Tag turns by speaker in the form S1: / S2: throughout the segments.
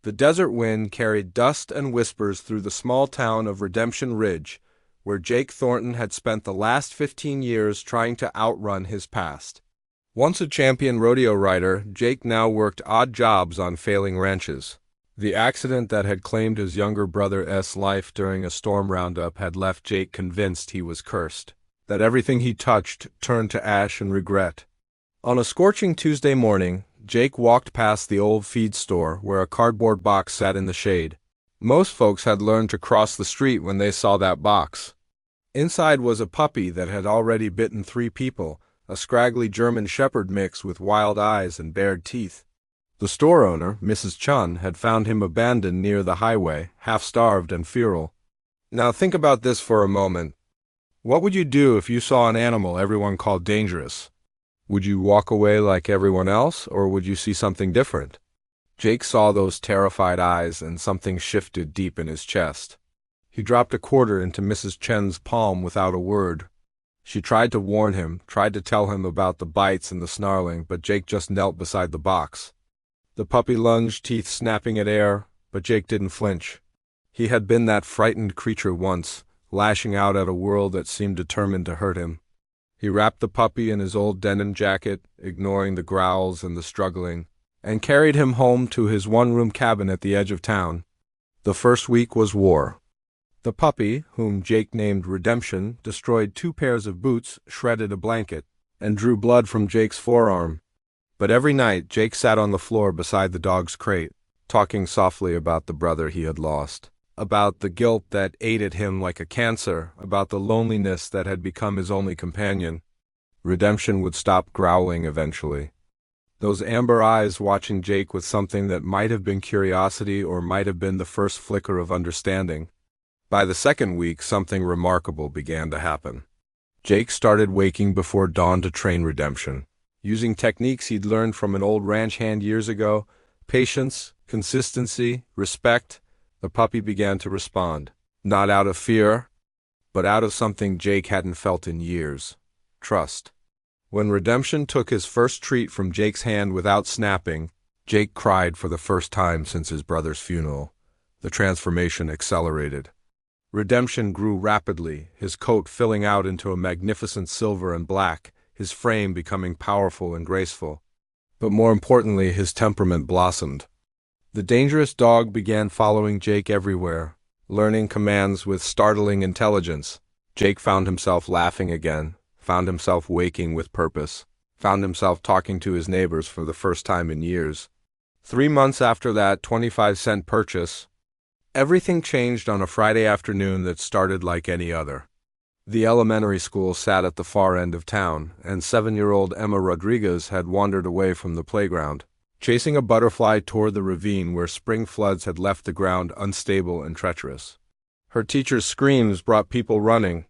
S1: The desert wind carried dust and whispers through the small town of Redemption Ridge, where Jake Thornton had spent the last 15 years trying to outrun his past. Once a champion rodeo rider, Jake now worked odd jobs on failing ranches. The accident that had claimed his younger brother's life during a storm roundup had left Jake convinced he was cursed, that everything he touched turned to ash and regret. On a scorching Tuesday morning, Jake walked past the old feed store where a cardboard box sat in the shade. Most folks had learned to cross the street when they saw that box. Inside was a puppy that had already bitten 3 people, a scraggly German shepherd mix with wild eyes and bared teeth. The store owner, Mrs. Chun, had found him abandoned near the highway, half-starved and feral. Now think about this for a moment. What would you do if you saw an animal everyone called dangerous? Would you walk away like everyone else, or would you see something different? Jake saw those terrified eyes, and something shifted deep in his chest. He dropped a quarter into Mrs. Chen's palm without a word. She tried to warn him, tried to tell him about the bites and the snarling, but Jake just knelt beside the box. The puppy lunged, teeth snapping at air, but Jake didn't flinch. He had been that frightened creature once, lashing out at a world that seemed determined to hurt him. He wrapped the puppy in his old denim jacket, ignoring the growls and the struggling, and carried him home to his one-room cabin at the edge of town. The first week was war. The puppy, whom Jake named Redemption, destroyed 2 pairs of boots, shredded a blanket, and drew blood from Jake's forearm. But every night, Jake sat on the floor beside the dog's crate, talking softly about the brother he had lost, about the guilt that ate at him like a cancer, about the loneliness that had become his only companion. Redemption would stop growling eventually. Those amber eyes watching Jake with something that might have been curiosity or might have been the first flicker of understanding. By the second week, something remarkable began to happen. Jake started waking before dawn to train Redemption. Using techniques he'd learned from an old ranch hand years ago, patience, consistency, respect, the puppy began to respond. Not out of fear, but out of something Jake hadn't felt in years: trust. When Redemption took his first treat from Jake's hand without snapping, Jake cried for the first time since his brother's funeral. The transformation accelerated. Redemption grew rapidly, his coat filling out into a magnificent silver and black, his frame becoming powerful and graceful. But more importantly, his temperament blossomed. The dangerous dog began following Jake everywhere, learning commands with startling intelligence. Jake found himself laughing again, found himself waking with purpose, found himself talking to his neighbors for the first time in years. 3 months after that 25-cent purchase, everything changed on a Friday afternoon that started like any other. The elementary school sat at the far end of town, and 7-year-old Emma Rodriguez had wandered away from the playground, chasing a butterfly toward the ravine where spring floods had left the ground unstable and treacherous. Her teacher's screams brought people running.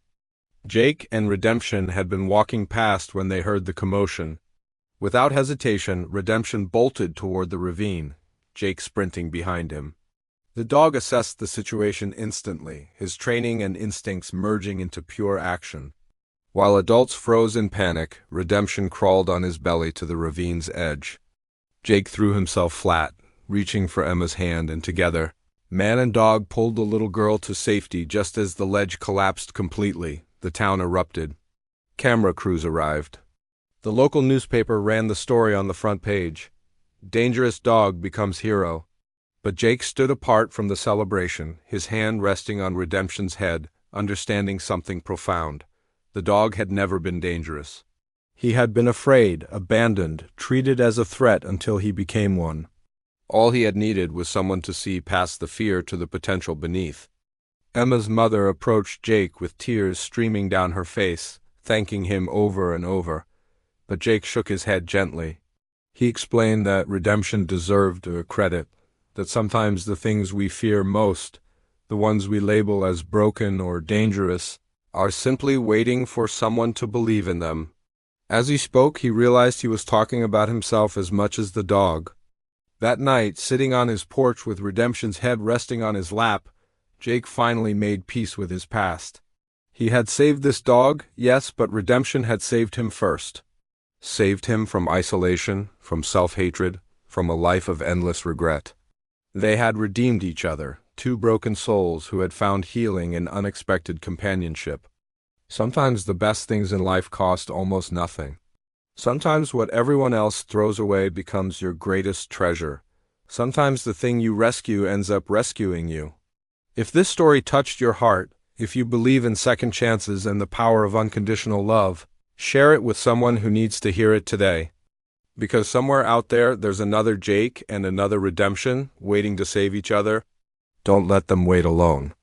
S1: Jake and Redemption had been walking past when they heard the commotion. Without hesitation, Redemption bolted toward the ravine, Jake sprinting behind him. The dog assessed the situation instantly, his training and instincts merging into pure action. While adults froze in panic, Redemption crawled on his belly to the ravine's edge. Jake threw himself flat, reaching for Emma's hand, and together, man and dog pulled the little girl to safety. Just as the ledge collapsed completely, the town erupted. Camera crews arrived. The local newspaper ran the story on the front page. Dangerous dog becomes hero. But Jake stood apart from the celebration, his hand resting on Redemption's head, understanding something profound. The dog had never been dangerous. He had been afraid, abandoned, treated as a threat until he became one. All he had needed was someone to see past the fear to the potential beneath. Emma's mother approached Jake with tears streaming down her face, thanking him over and over. But Jake shook his head gently. He explained that Redemption deserved credit, that sometimes the things we fear most, the ones we label as broken or dangerous, are simply waiting for someone to believe in them. As he spoke, he realized he was talking about himself as much as the dog. That night, sitting on his porch with Redemption's head resting on his lap, Jake finally made peace with his past. He had saved this dog, yes, but Redemption had saved him first. Saved him from isolation, from self-hatred, from a life of endless regret. They had redeemed each other, two broken souls who had found healing in unexpected companionship. Sometimes the best things in life cost almost nothing. Sometimes what everyone else throws away becomes your greatest treasure. Sometimes the thing you rescue ends up rescuing you. If this story touched your heart, if you believe in second chances and the power of unconditional love, share it with someone who needs to hear it today. Because somewhere out there's another Jake and another redemption waiting to save each other. Don't let them wait alone.